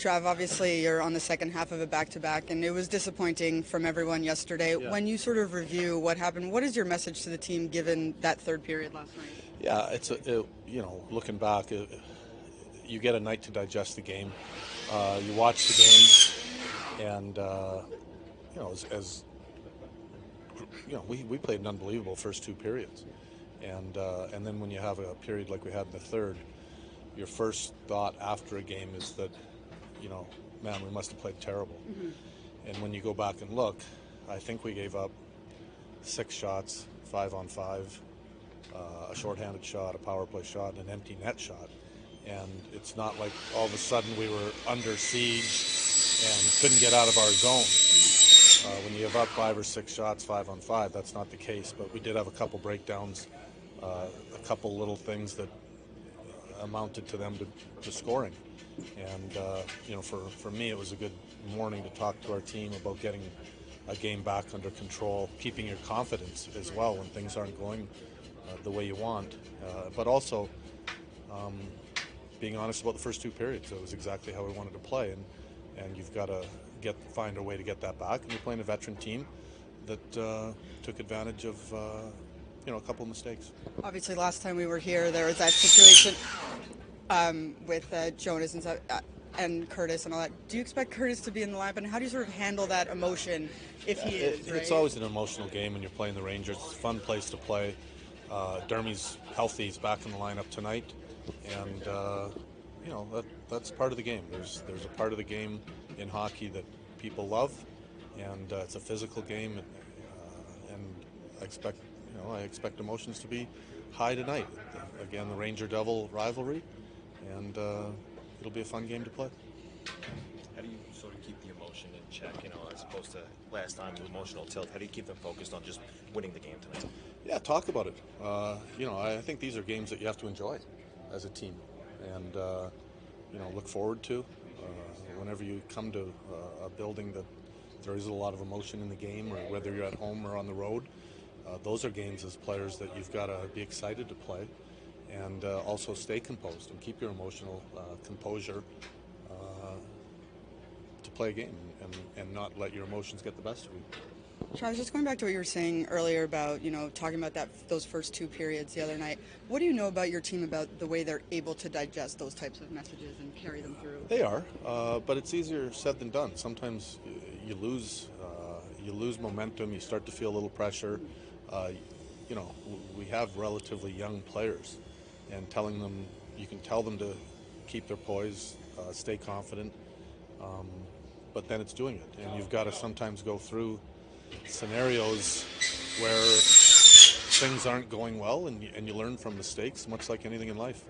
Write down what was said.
Trav, obviously you're on the second half of a back-to-back, and it was disappointing from everyone yesterday. Yeah. When you sort of review what happened, what is your message to the team given that third period last night? Yeah, looking back, you get a night to digest the game. You watch the game, and we played an unbelievable first two periods, and then when you have a period like we had in the third, your first thought after a game is that, man, we must have played terrible. Mm-hmm. And when you go back and look, I think we gave up 6 shots, 5-on-5, a shorthanded shot, a power play shot, and an empty net shot. And it's not like all of a sudden we were under siege and couldn't get out of our zone. When you give up 5 or 6 shots, 5-on-5, that's not the case. But we did have a couple breakdowns, a couple little things that amounted to them to scoring. And, for me, it was a good morning to talk to our team about getting a game back under control, keeping your confidence as well when things aren't going the way you want. But also being honest about the first two periods. It was exactly how we wanted to play. And you've got to find a way to get that back. And you're playing a veteran team that took advantage of a couple of mistakes. Obviously, last time we were here, there was that situation with Jonas and Kurtis and all that. Do you expect Kurtis to be in the lineup, and how do you sort of handle that emotion if he is? It's always an emotional game when you're playing the Rangers. It's a fun place to play. Dermy's healthy. He's back in the lineup tonight, and that's part of the game. There's a part of the game in hockey that people love, and it's a physical game, and I expect emotions to be high tonight. Again, the Ranger Devil rivalry, and it'll be a fun game to play. How do you sort of keep the emotion in check, as opposed to last time, the emotional tilt? How do you keep them focused on just winning the game tonight? Yeah, talk about it. I think these are games that you have to enjoy as a team, and look forward to. Whenever you come to a building that there is a lot of emotion in the game, or whether you're at home or on the road, those are games as players that you've got to be excited to play, and also stay composed and keep your emotional composure to play a game, and not let your emotions get the best of you. Travis, just going back to what you were saying earlier about, talking about those first two periods the other night, what do you know about your team about the way they're able to digest those types of messages and carry them through? They are, but it's easier said than done. Sometimes you lose momentum, you start to feel a little pressure. We have relatively young players, and you can tell them to keep their poise, stay confident, but then it's doing it. And you've got to sometimes go through scenarios where things aren't going well, and you learn from mistakes, much like anything in life.